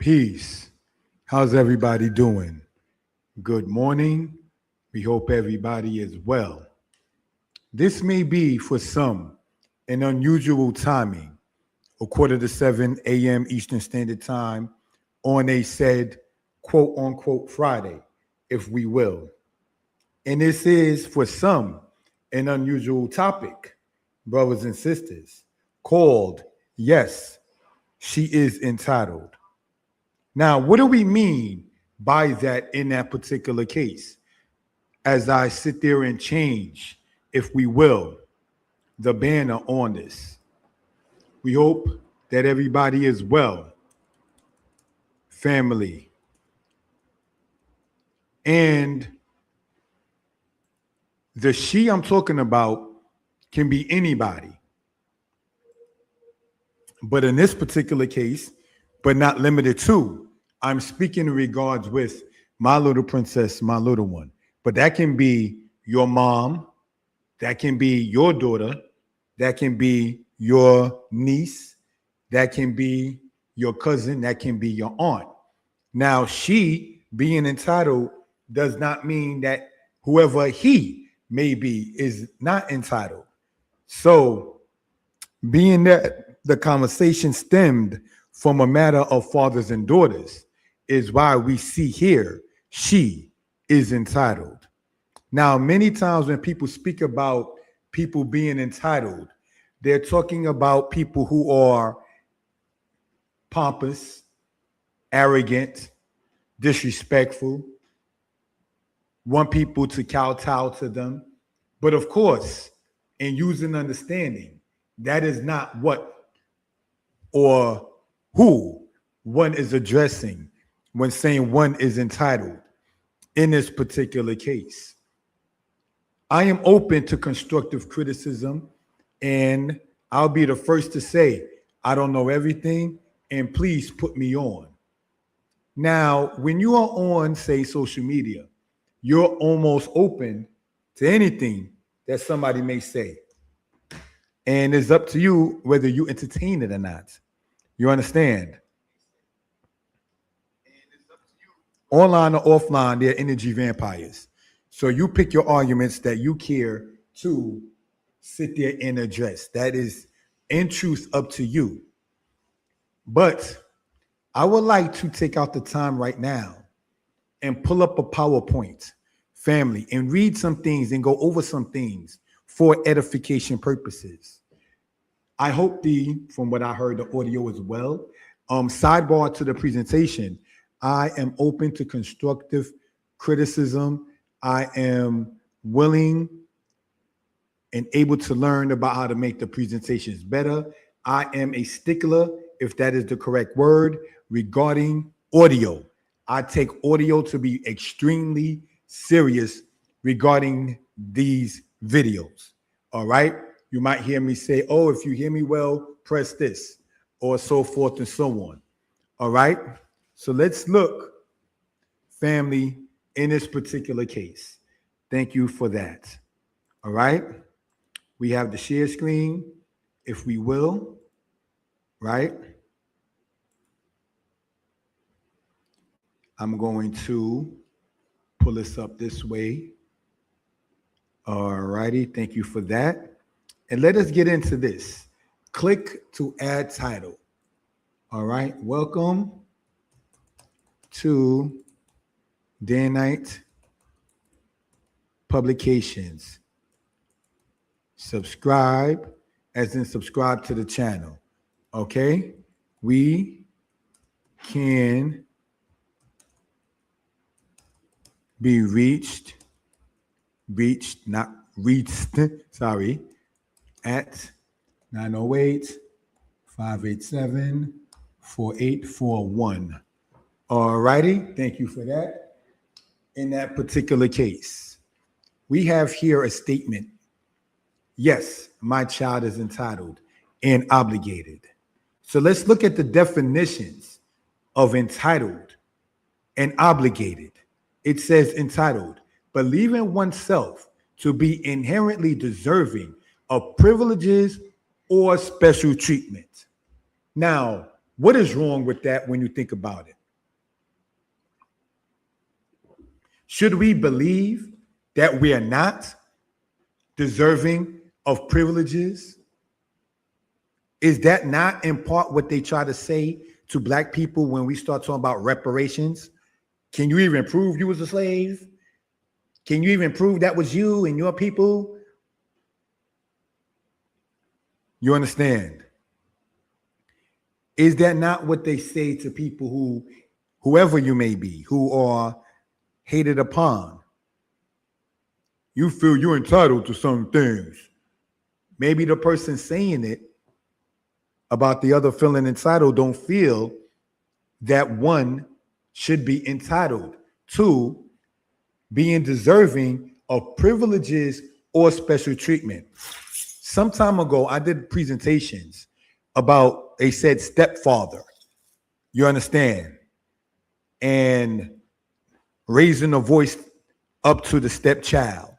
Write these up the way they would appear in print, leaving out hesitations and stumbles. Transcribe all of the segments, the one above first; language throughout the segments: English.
Peace. How's everybody doing? Good morning. We hope everybody is well. This may be for some an unusual timing, a quarter to 7 a.m. Eastern Standard Time on a said quote unquote Friday, if we will. And this is for some an unusual topic, brothers and sisters, called Yes, She Is Entitled. Now, what do we mean by that in that particular case? As I sit there and change, if we will, the banner on this. We hope that everybody is well, family. And the she I'm talking about can be anybody. But in this particular case, but not limited to, I'm speaking in regards with my little princess, my little one. But that can be your mom, that can be your daughter, that can be your niece, that can be your cousin, that can be your aunt. Now, she being entitled does not mean that whoever he may be is not entitled. So, being that the conversation stemmed from a matter of fathers and daughters, is why we see here she is entitled. Now, many times when people speak about people being entitled, they're talking about people who are pompous, arrogant, disrespectful, want people to kowtow to them. But of course, in using understanding, that is not what or who one is addressing when saying one is entitled in this particular case. I am open to constructive criticism, and I'll be the first to say I don't know everything, and please put me on. Now, when you are on, say, social media, you're almost open to anything that somebody may say. And it's up to you whether you entertain it or not. You understand? Online or offline, they're energy vampires. So you pick your arguments that you care to sit there and address. That is, in truth, up to you. But I would like to take out the time right now and pull up a PowerPoint, family, and read some things and go over some things for edification purposes. I hope from what I heard, the audio as well. Sidebar to the presentation, I am open to constructive criticism. I am willing and able to learn about how to make the presentations better. I am a stickler, if that is the correct word, regarding audio. I take audio to be extremely serious regarding these videos. All right. You might hear me say, oh, if you hear me well, press this, or so forth and so on. All right. So let's look, family, in this particular case. Thank you for that. All right. We have the share screen, if we will, right? I'm going to pull this up this way. All righty. Thank you for that. And let us get into this. Click to add title. All right. Welcome to Danitepublications. Subscribe, as in subscribe to the channel. Okay. We can be not reached, sorry, at 908-587-4841. All righty, thank you for that. In that particular case, we have here a statement. Yes, my child is entitled and obligated. So let's look at the definitions of entitled and obligated. It says entitled, believing oneself to be inherently deserving of privileges or special treatment. Now, what is wrong with that when you think about it? Should we believe that we are not deserving of privileges? Is that not in part what they try to say to black people when we start talking about reparations? Can you even prove you was a slave? Can you even prove that was you and your people? You understand? Is that not what they say to people who, whoever you may be, who are hated upon? You feel you're entitled to some things. Maybe the person saying it about the other feeling entitled don't feel that one should be entitled to being deserving of privileges or special treatment. Some time ago, I did presentations about, they said stepfather, you understand, and raising a voice up to the stepchild.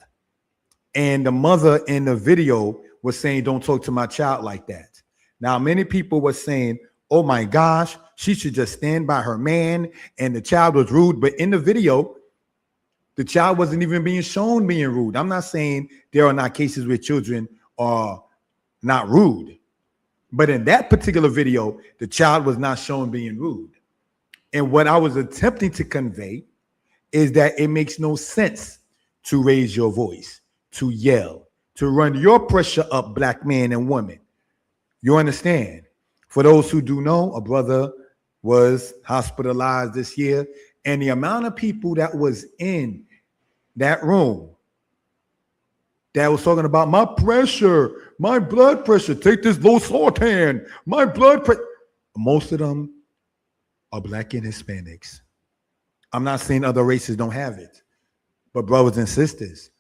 And the mother in the video was saying, don't talk to my child like that. Now, many people were saying, oh my gosh, she should just stand by her man, and the child was rude. But in the video, the child wasn't even being shown being rude. I'm not saying there are not cases where children are not rude, but in that particular video, the child was not shown being rude. And what I was attempting to convey is that it makes no sense to raise your voice, to yell, to run your pressure up, black man and woman. You understand? For those who do know, a brother was hospitalized this year, and the amount of people that was in that room that was talking about my pressure, my blood pressure, take this losartan, my blood pressure. Most of them are black and Hispanics. I'm not saying other races don't have it, but brothers and sisters,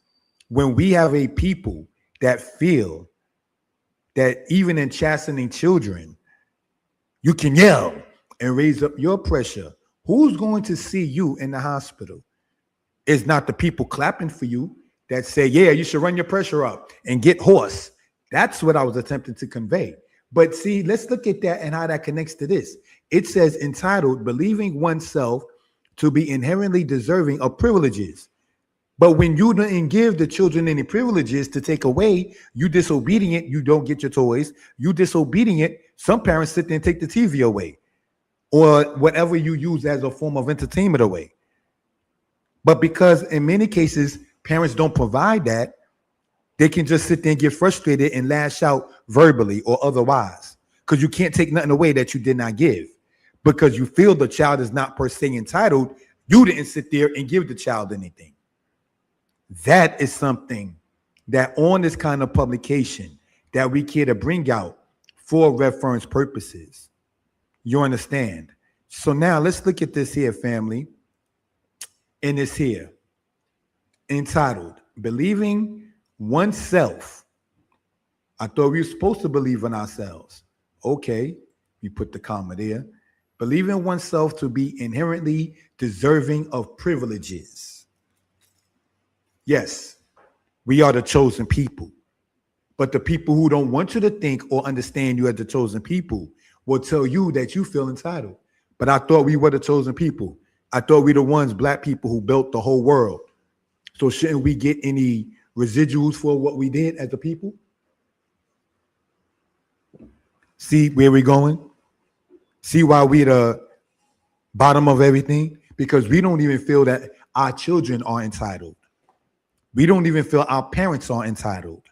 when we have a people that feel that even in chastening children, you can yell and raise up your pressure, who's going to see you in the hospital? It's not the people clapping for you that say, yeah, you should run your pressure up and get hoarse. That's what I was attempting to convey. But see, let's look at that and how that connects to this. It says entitled, believing oneself to be inherently deserving of privileges. But when you didn't give the children any privileges to take away, you disobedient, you don't get your toys, you disobedient, some parents sit there and take the TV away or whatever you use as a form of entertainment away. But because in many cases, parents don't provide that, they can just sit there and get frustrated and lash out verbally or otherwise, because you can't take nothing away that you did not give. Because you feel the child is not per se entitled, you didn't sit there and give the child anything. That is something that on this kind of publication that we care to bring out for reference purposes. You understand? So now let's look at this here, family. In this here, entitled, believing oneself. I thought we were supposed to believe in ourselves. Okay, we put the comma there. Believing oneself to be inherently deserving of privileges. Yes, we are the chosen people. But the people who don't want you to think or understand you as the chosen people will tell you that you feel entitled. But I thought we were the chosen people. I thought we the ones, black people, who built the whole world. So shouldn't we get any residuals for what we did as a people? See where we're going? See why we're the bottom of everything? Because we don't even feel that our children are entitled. We don't even feel our parents are entitled.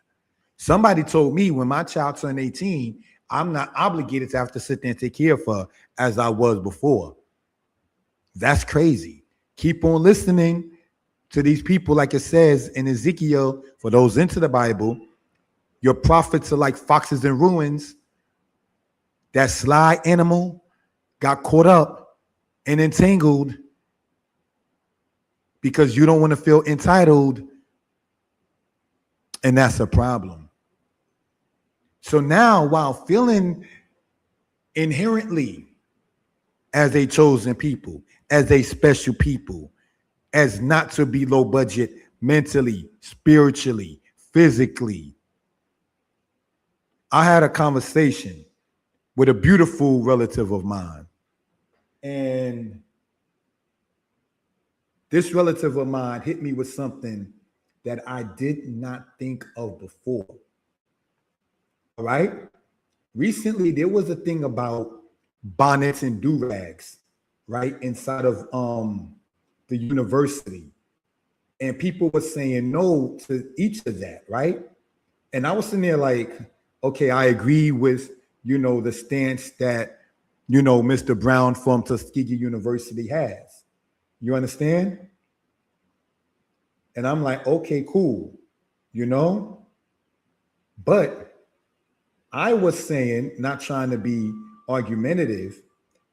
Somebody told me when my child turned 18, I'm not obligated to have to sit there and take care of her as I was before. That's crazy. Keep on listening to these people, like it says in Ezekiel, for those into the Bible, your prophets are like foxes in ruins. That sly animal got caught up and entangled because you don't want to feel entitled, and that's a problem. So now, while feeling inherently as a chosen people, as a special people, as not to be low budget mentally, spiritually, physically. I had a conversation with a beautiful relative of mine. And this relative of mine hit me with something that I did not think of before. All right. Recently, there was a thing about bonnets and do-rags, right, inside of the university. And people were saying no to each of that, right? And I was sitting there like, okay, I agree with, the stance that, Mr. Brown from Tuskegee University has. You understand? And I'm like, okay, cool, But I was saying, not trying to be argumentative,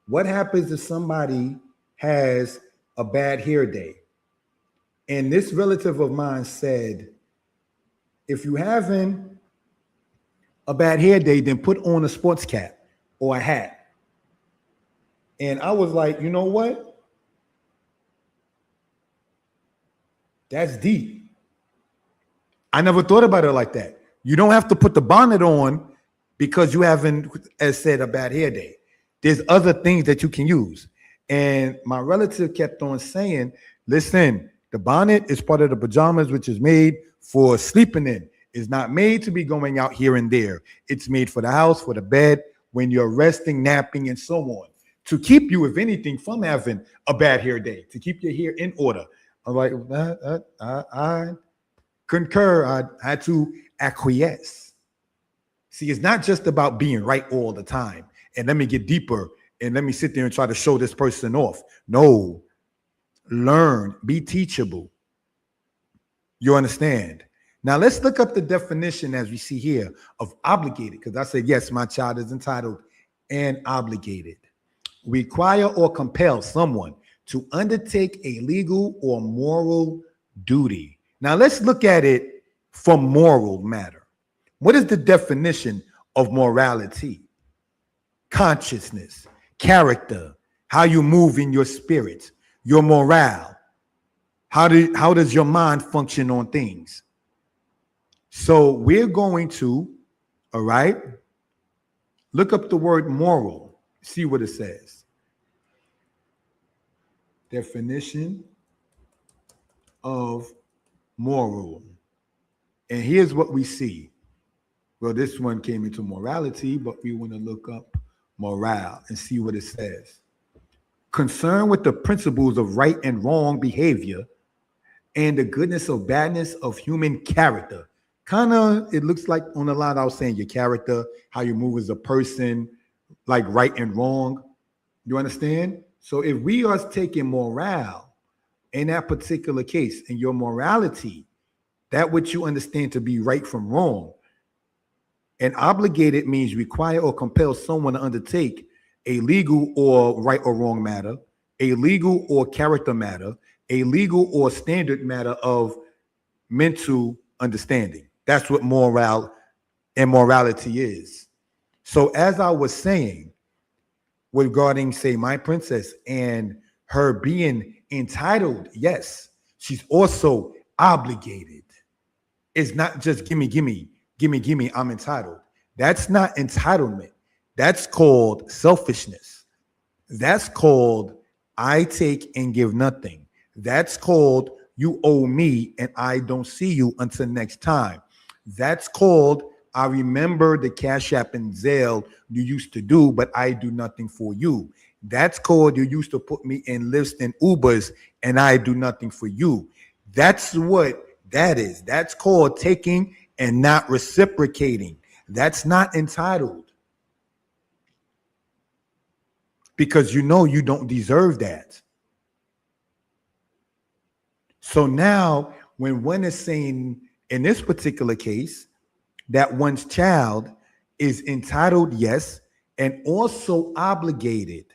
what happens if somebody has a bad hair day? And this relative of mine said, if you having a bad hair day, then put on a sports cap or a hat. And I was like, you know what? That's deep. I never thought about it like that. You don't have to put the bonnet on because you haven't, as said, a bad hair day. There's other things that you can use. And my relative kept on saying, listen, the bonnet is part of the pajamas, which is made for sleeping in. It's not made to be going out here and there. It's made for the house, for the bed, when you're resting, napping, and so on. To keep you, if anything, from having a bad hair day, to keep your hair in order. I'm like, I concur. I had to acquiesce. See, it's not just about being right all the time. And let me get deeper and let me sit there and try to show this person off. No, learn, be teachable. You understand? Now let's look up the definition as we see here of obligated, because I said, yes, my child is entitled and obligated. Require or compel someone to undertake a legal or moral duty. Now let's look at it from moral matter. What is the definition of morality? Consciousness, character, how you move in your spirit, your morale. How does your mind function on things? So we're going to, all right, look up the word moral, see what it says. Definition of moral. And here's what we see. Well, this one came into morality, but we want to look up morale and see what it says. Concern with the principles of right and wrong behavior and the goodness or badness of human character. Kind of, it looks like on the line I was saying, your character, how you move as a person, like right and wrong. You understand? So if we are taking morale in that particular case, in your morality, that which you understand to be right from wrong, and obligated means require or compel someone to undertake a legal or right or wrong matter, a legal or character matter, a legal or standard matter of mental understanding. That's what morale and morality is. So as I was saying, regarding, say, my princess and her being entitled, yes, she's also obligated. It's not just gimme, I'm entitled. That's not entitlement. That's called selfishness. That's called I take and give nothing. That's called you owe me and I don't see you until next time. That's called I remember the Cash App and Zelle you used to do, but I do nothing for you. That's called you used to put me in Lyft and Ubers and I do nothing for you. That's what that is. That's called taking and not reciprocating. That's not entitled. Because you know you don't deserve that. So now when one is saying in this particular case that one's child is entitled, yes, and also obligated,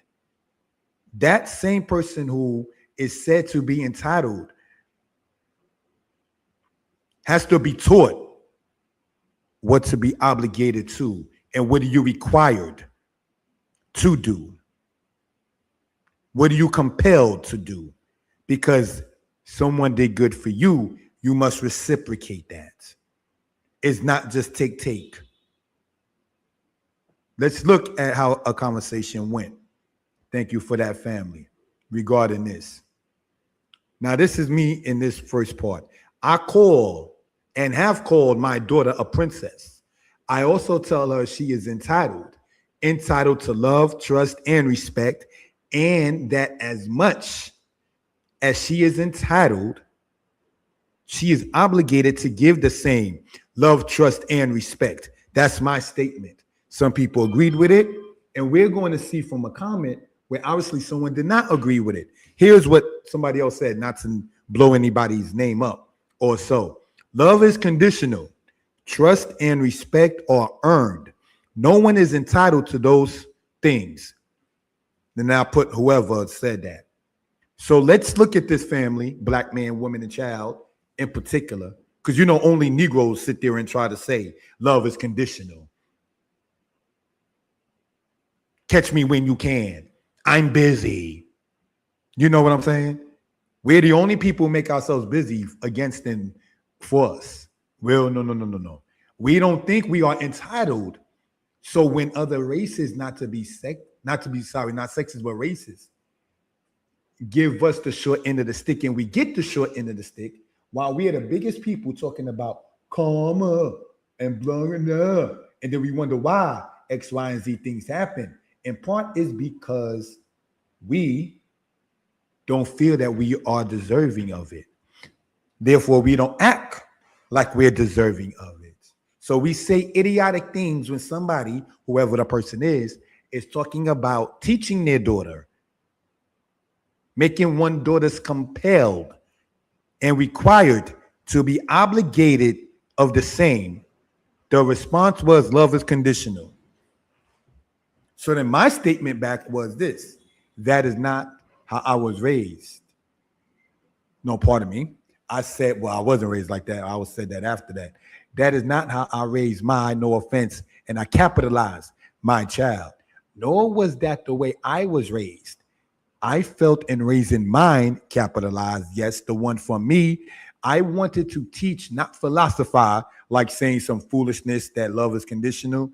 that same person who is said to be entitled has to be taught what to be obligated to and what are you required to do. What are you compelled to do? Because someone did good for you, you must reciprocate that. It's not just take. Let's look at how a conversation went. Thank you for that, family, regarding this. Now, this is me in this first part. I call and have called my daughter a princess. I also tell her she is entitled to love, trust, and respect, and that as much as she is entitled, she is obligated to give the same love, trust, and respect. That's my statement. Some people agreed with it, and we're going to see from a comment where obviously someone did not agree with it. Here's what somebody else said, not to blow anybody's name up or so. Love is conditional. Trust and respect are earned. No one is entitled to those things. Then I put whoever said that. So let's look at this family, black man, woman, and child in particular, because you know only Negroes sit there and try to say love is conditional. Catch me when you can. I'm busy. You know what I'm saying? We're the only people who make ourselves busy against and for us. Well, no. We don't think we are entitled. So when other races, not sexist, but racist, give us the short end of the stick and we get the short end of the stick, while we are the biggest people talking about karma and blowing up, and then we wonder why X, Y, and Z things happen. In part is because we don't feel that we are deserving of it. Therefore, we don't act like we're deserving of it. So we say idiotic things when somebody, whoever the person is talking about teaching their daughter, making one daughter's compelled and required to be obligated of the same. The response was love is conditional. So then my statement back was this: that is not how I was raised. No, pardon me. I said, well, I wasn't raised like that. I was said that after that. That is not how I raised my, no offense, and I capitalized my child. Nor was that the way I was raised. I felt in raising mine, capitalized, yes, the one for me, I wanted to teach, not philosophize, like saying some foolishness that love is conditional,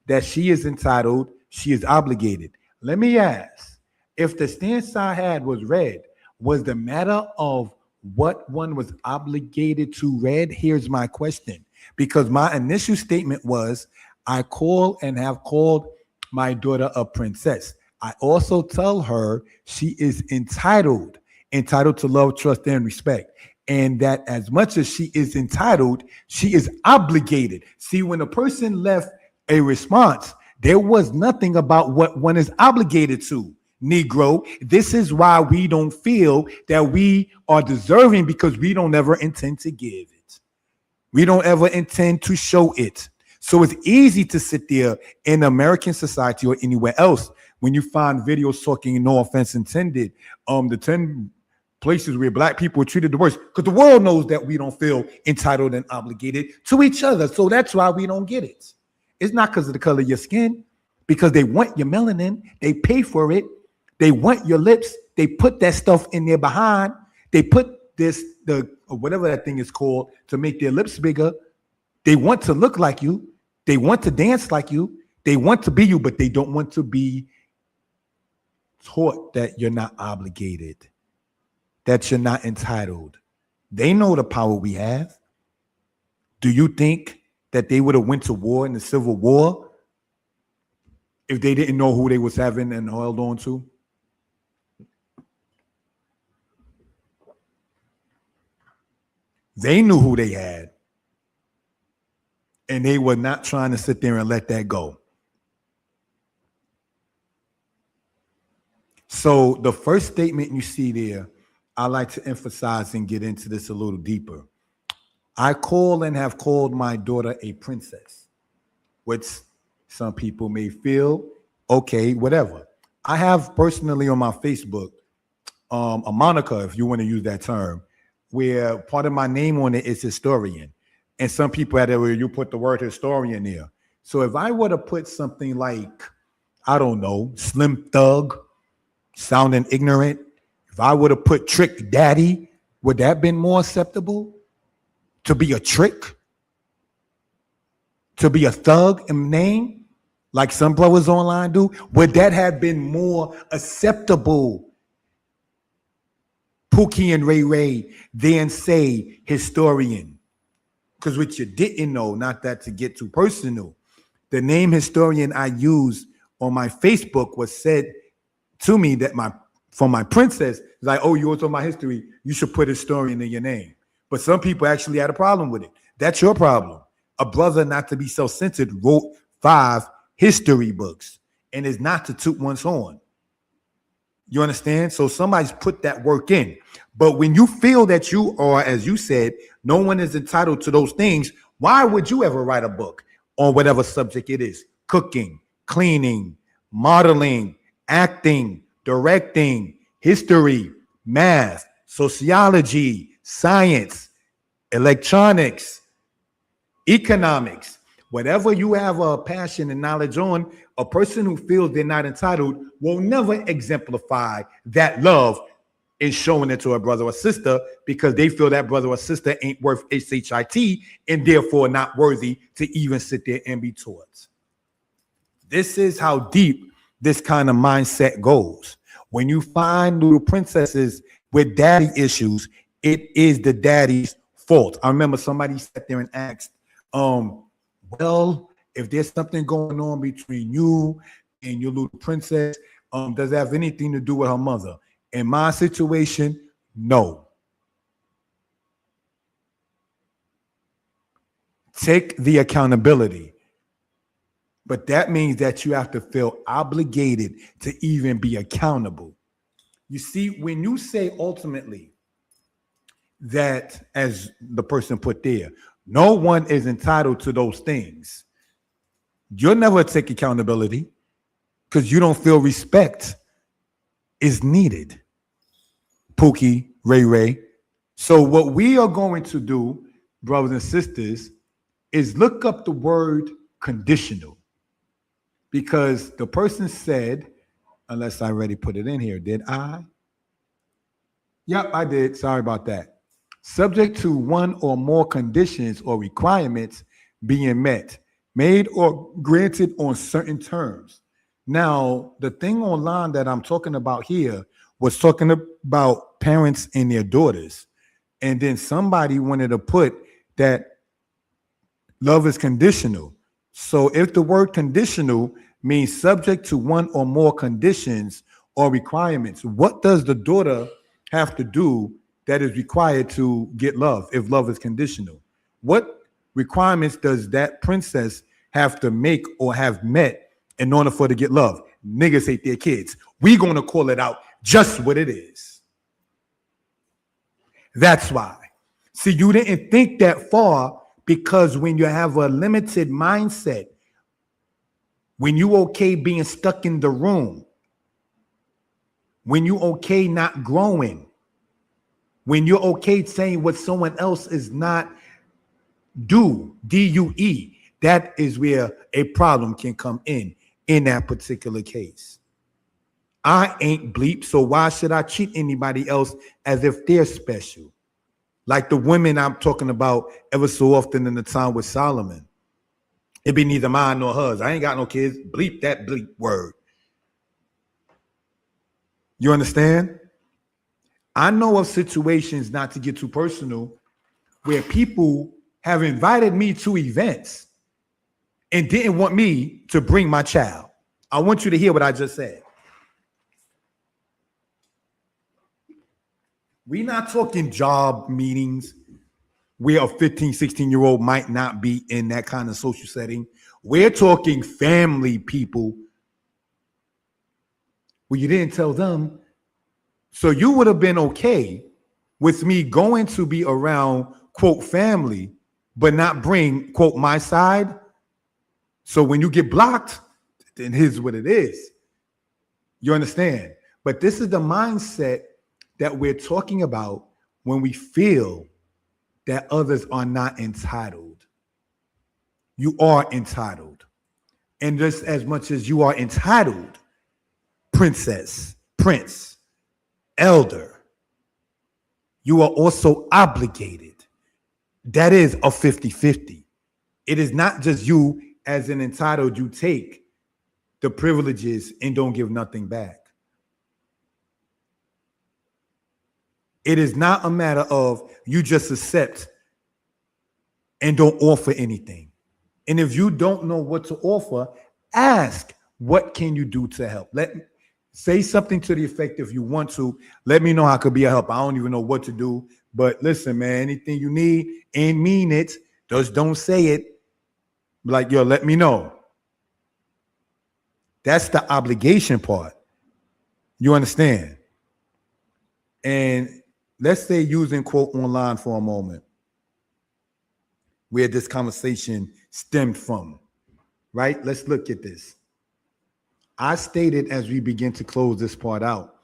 that she is entitled, she is obligated. Let me ask, if the stance I had was read, was the matter of what one was obligated to read? Here's my question. Because my initial statement was, I call and have called my daughter a princess. I also tell her she is entitled to love, trust, and respect. And that as much as she is entitled, she is obligated. See, when a person left a response, there was nothing about what one is obligated to. Negro, this is why we don't feel that we are deserving, because we don't ever intend to give it. We don't ever intend to show it. So it's easy to sit there in American society or anywhere else when you find videos talking, no offense intended, the 10 places where black people are treated the worst, because the world knows that we don't feel entitled and obligated to each other. So that's why we don't get it. It's not because of the color of your skin, because they want your melanin. They pay for it. They want your lips. They put that stuff in their behind. They put whatever that thing is called to make their lips bigger. They want to look like you. They want to dance like you. They want to be you, but they don't want to be taught that you're not obligated, that you're not entitled. They know the power we have. Do you think that they would have went to war in the Civil War if they didn't know who they was having and held on to? They knew who they had, and they were not trying to sit there and let that go. So the first statement you see there, I like to emphasize and get into this a little deeper. I call and have called my daughter a princess, which some people may feel, okay, whatever. I have personally on my Facebook a moniker, if you want to use that term, where part of my name on it is historian. And some people had it where you put the word historian there. So if I were to put something like, I don't know, Slim Thug, sounding ignorant, if I would have put Trick Daddy, would that have been more acceptable? To be a trick? To be a thug in name? Like some brothers online do? Would that have been more acceptable? Pookie and Ray Ray then say historian. Because what you didn't know, not that to get too personal, the name historian I used on my Facebook was said to me that from my princess, like, oh, you want to talk about history, you should put historian in your name. But some people actually had a problem with it. That's your problem. A brother, not to be self-centered, wrote 5 history books, and is not to toot one's horn. You understand? So somebody's put that work in. But when you feel that you are, as you said, no one is entitled to those things, why would you ever write a book on whatever subject it is? Cooking, cleaning, modeling, acting, directing, history, math, sociology, science, electronics, economics. Whatever you have a passion and knowledge on, a person who feels they're not entitled will never exemplify that love in showing it to a brother or sister, because they feel that brother or sister ain't worth shit and therefore not worthy to even sit there and be taught. This is how deep this kind of mindset goes. When you find little princesses with daddy issues, it is the daddy's fault. I remember somebody sat there and asked, well, if there's something going on between you and your little princess, does it have anything to do with her mother? In my situation, no. Take the accountability. But that means that you have to feel obligated to even be accountable. You see, when you say ultimately that, as the person put there, no one is entitled to those things, you'll never take accountability because you don't feel respect is needed. Pookie, Ray Ray. So what we are going to do, brothers and sisters, is look up the word conditional. Because the person said, unless I already put it in here, did I? Yep, I did. Sorry about that. Subject to one or more conditions or requirements being met, made or granted on certain terms. Now, the thing online that I'm talking about here was talking about parents and their daughters. And then somebody wanted to put that love is conditional. So if the word conditional means subject to one or more conditions or requirements, what does the daughter have to do that is required to get love if love is conditional? What requirements does that princess have to make or have met in order for her to get love? Niggas hate their kids. We're going to call it out just what it is. That's why. See, you didn't think that far, because when you have a limited mindset, when you okay being stuck in the room, when you okay not growing, when you're okay saying what someone else is not D-U-E, that is where a problem can come in that particular case. I ain't bleep, so why should I treat anybody else as if they're special? Like the women I'm talking about ever so often in the time with Solomon. It be neither mine nor hers. I ain't got no kids. Bleep that bleep word. You understand? I know of situations, not to get too personal, where people have invited me to events and didn't want me to bring my child. I want you to hear what I just said. We're not talking job meetings where a 15, 16-year-old might not be in that kind of social setting. We're talking family people. Well, you didn't tell them. So you would have been okay with me going to be around, quote, family, but not bring, quote, my side. So when you get blocked, then here's what it is. You understand? But this is the mindset that we're talking about when we feel that others are not entitled. You are entitled. And just as much as you are entitled, princess, prince, elder, you are also obligated. That is a 50-50. It is not just you as an entitled, you take the privileges and don't give nothing back. It is not a matter of you just accept and don't offer anything. And if you don't know what to offer, ask, what can you do to help? Say something to the effect, if you want to, let me know how I could be a help. I don't even know what to do, but listen, man, anything you need and mean it, just don't say it. Like, yo, let me know. That's the obligation part. You understand? And let's say using quote online for a moment, where this conversation stemmed from, right? Let's look at this. I stated as we begin to close this part out,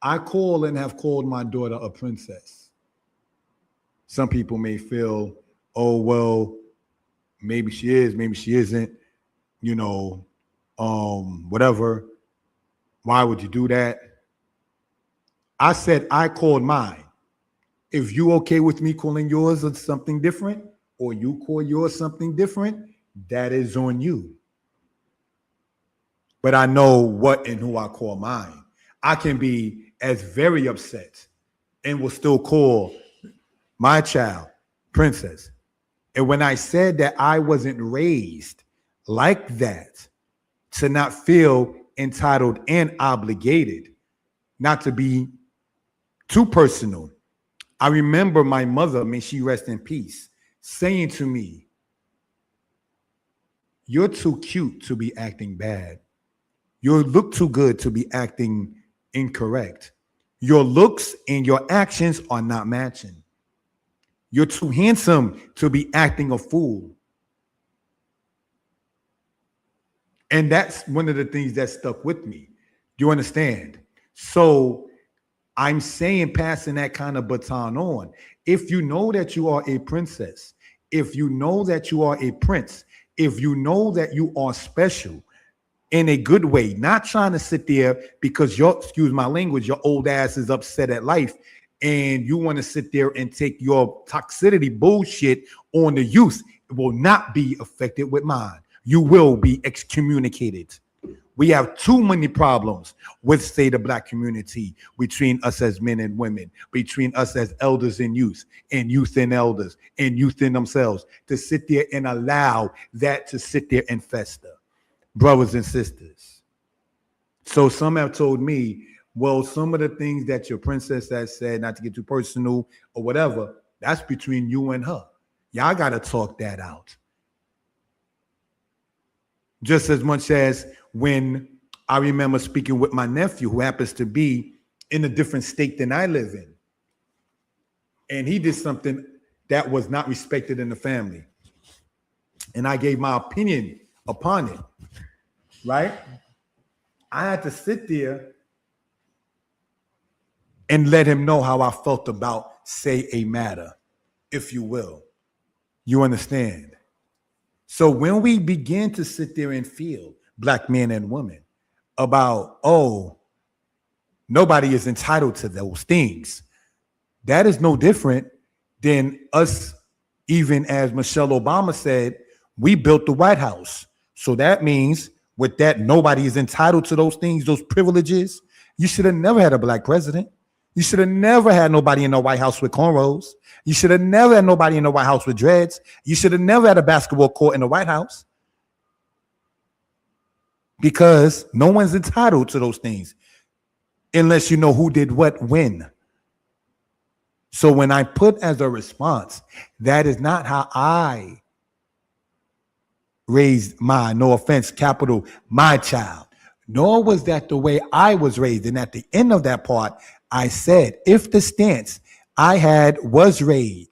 I call and have called my daughter a princess. Some people may feel, oh, well, maybe she is, maybe she isn't, whatever. Why would you do that? I said I called mine. If you okay with me calling yours something different, or you call yours something different, that is on you. But I know what and who I call mine. I can be as very upset and will still call my child princess. And when I said that I wasn't raised like that, to not feel entitled and obligated, not to be too personal, I remember my mother, may she rest in peace, saying to me, you're too cute to be acting bad. You look too good to be acting incorrect. Your looks and your actions are not matching. You're too handsome to be acting a fool. And that's one of the things that stuck with me. Do you understand? So I'm saying, passing that kind of baton on. If you know that you are a princess, if you know that you are a prince, if you know that you are special, in a good way, not trying to sit there because excuse my language, your old ass is upset at life and you want to sit there and take your toxicity bullshit on the youth. It will not be affected with mine. You will be excommunicated. We have too many problems with, say, the Black community, between us as men and women, between us as elders and youth and elders and youth in themselves, to sit there and allow that to sit there and fester. Brothers and sisters. So some have told me, well, some of the things that your princess has said, not to get too personal or whatever, that's between you and her. Y'all got to talk that out. Just as much as when I remember speaking with my nephew, who happens to be in a different state than I live in. And he did something that was not respected in the family. And I gave my opinion upon it. Right? I had to sit there and let him know how I felt about, say, a matter, if you will. You understand? So when we begin to sit there and feel, Black men and women, about, oh, nobody is entitled to those things, that is no different than us, even as Michelle Obama said, we built the White House. So that means with that, nobody is entitled to those things, those privileges. You should have never had a Black president. You should have never had nobody in the White House with cornrows. You should have never had nobody in the White House with dreads. You should have never had a basketball court in the White House. Because no one's entitled to those things unless you know who did what when. So when I put as a response, that is not how I raised no offense, capital, my child, nor was that the way I was raised. And at the end of that part, I said, if the stance I had was read,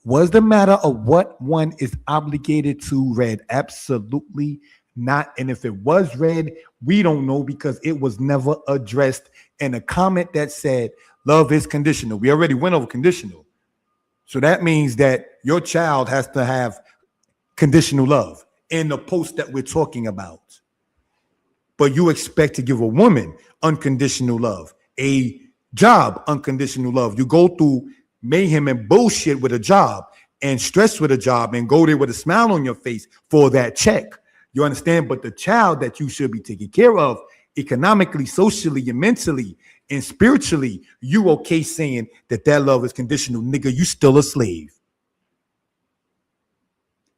was the matter of what one is obligated to read? Absolutely not. And if it was read, we don't know, because it was never addressed in a comment that said love is conditional. We already went over conditional. So that means that your child has to have conditional love in the post that we're talking about. But you expect to give a woman unconditional love, a job unconditional love. You go through mayhem and bullshit with a job and stress with a job and go there with a smile on your face for that check. You understand? But the child that you should be taking care of economically, socially, and mentally, and spiritually, you okay saying that love is conditional, nigga, you still a slave.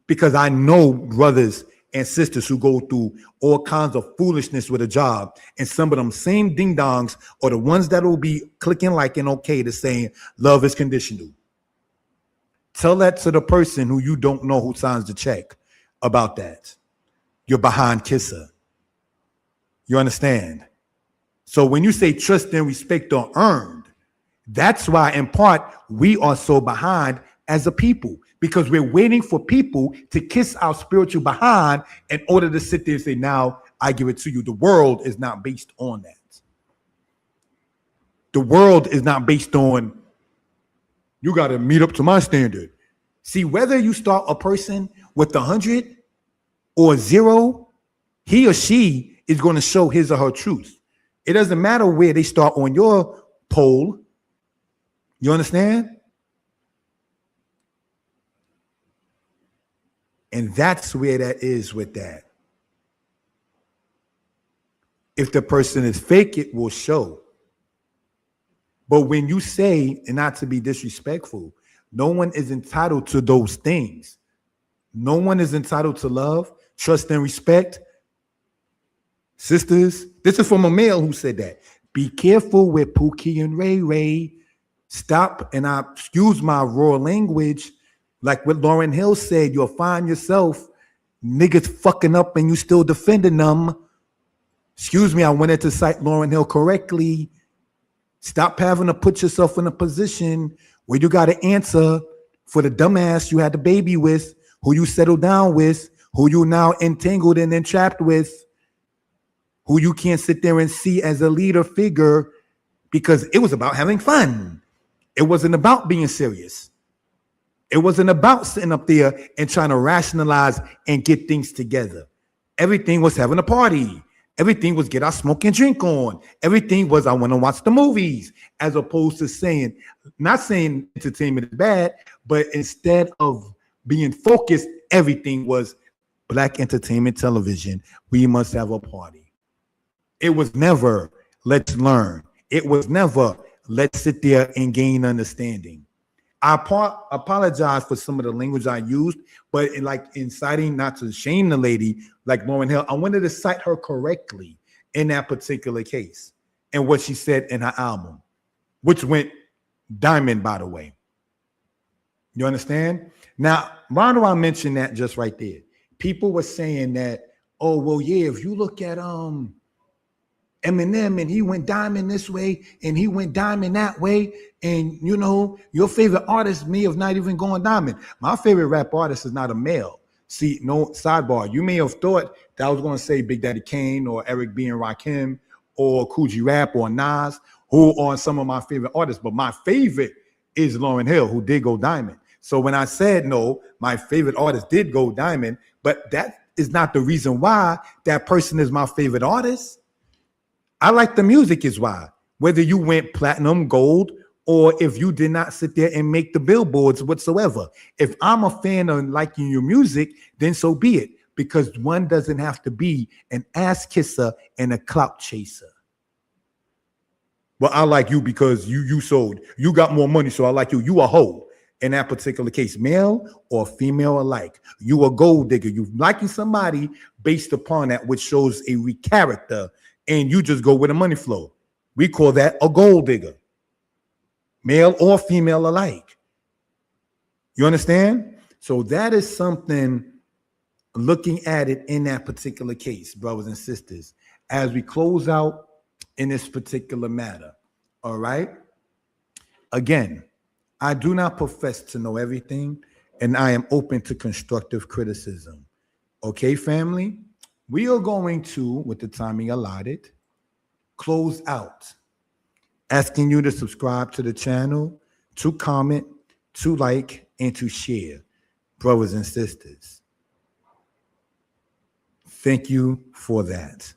Because I know brothers and sisters who go through all kinds of foolishness with a job, and some of them same ding dongs are the ones that will be clicking like and okay to saying love is conditional. Tell that to the person who you don't know who signs the check about that. You're behind kisser. You understand? So when you say trust and respect are earned, that's why in part we are so behind as a people, because we're waiting for people to kiss our spiritual behind in order to sit there and say, now I give it to you. The world is not based on that. The world is not based on, you got to meet up to my standard. See, whether you start a person with 100 or 0, he or she is going to show his or her truth. It doesn't matter where they start on your pole. You understand? And that's where that is with that. If the person is fake, it will show. But when you say, and not to be disrespectful, no one is entitled to those things. No one is entitled to love, trust, and respect. Sisters, this is from a male who said that. Be careful with Pookie and Ray Ray. Stop, and I excuse my raw language. Like what Lauryn Hill said, you'll find yourself niggas fucking up and you still defending them. Excuse me, I wanted to cite Lauryn Hill correctly. Stop having to put yourself in a position where you got to answer for the dumbass you had the baby with, who you settled down with, who you now entangled and entrapped with, who you can't sit there and see as a leader figure because it was about having fun. It wasn't about being serious. It wasn't about sitting up there and trying to rationalize and get things together. Everything was having a party. Everything was get our smoke and drink on. Everything was I want to watch the movies, as opposed to saying, not saying entertainment is bad, but instead of being focused, everything was black entertainment television. We must have a party. It was never let's learn. It was never let's sit there and gain understanding. I apologize for some of the language I used, but like inciting, not to shame the lady, like Lauryn Hill, I wanted to cite her correctly in that particular case and what she said in her album, which went diamond, by the way. You understand? Now, why do I mention that just right there? People were saying that, oh, well, yeah, if you look at Eminem and he went diamond this way and he went diamond that way, and you know your favorite artist may have not even gone diamond. My favorite rap artist is not a male. See, no sidebar. You may have thought that I was going to say Big Daddy Kane or Eric B and Rakim or Coogee Rap or Nas, who are some of my favorite artists. But my favorite is Lauryn Hill, who did go diamond. So when I said no, my favorite artist did go diamond, but that is not the reason why that person is my favorite artist. I like the music is why. Whether you went platinum, gold, or if you did not sit there and make the billboards whatsoever. If I'm a fan of liking your music, then so be it. Because one doesn't have to be an ass kisser and a clout chaser. Well, I like you because you sold. You got more money, so I like you. You a hoe in that particular case, male or female alike. You a gold digger. You liking somebody based upon that, which shows a character, and you just go with the money flow. We call that a gold digger. Male or female alike. You understand? So that is something, looking at it in that particular case, brothers and sisters, as we close out in this particular matter. All right? Again, I do not profess to know everything, and I am open to constructive criticism. Okay, family? We are going to, with the timing allotted, close out. Asking you to subscribe to the channel, to comment, to like, and to share, brothers and sisters. Thank you for that.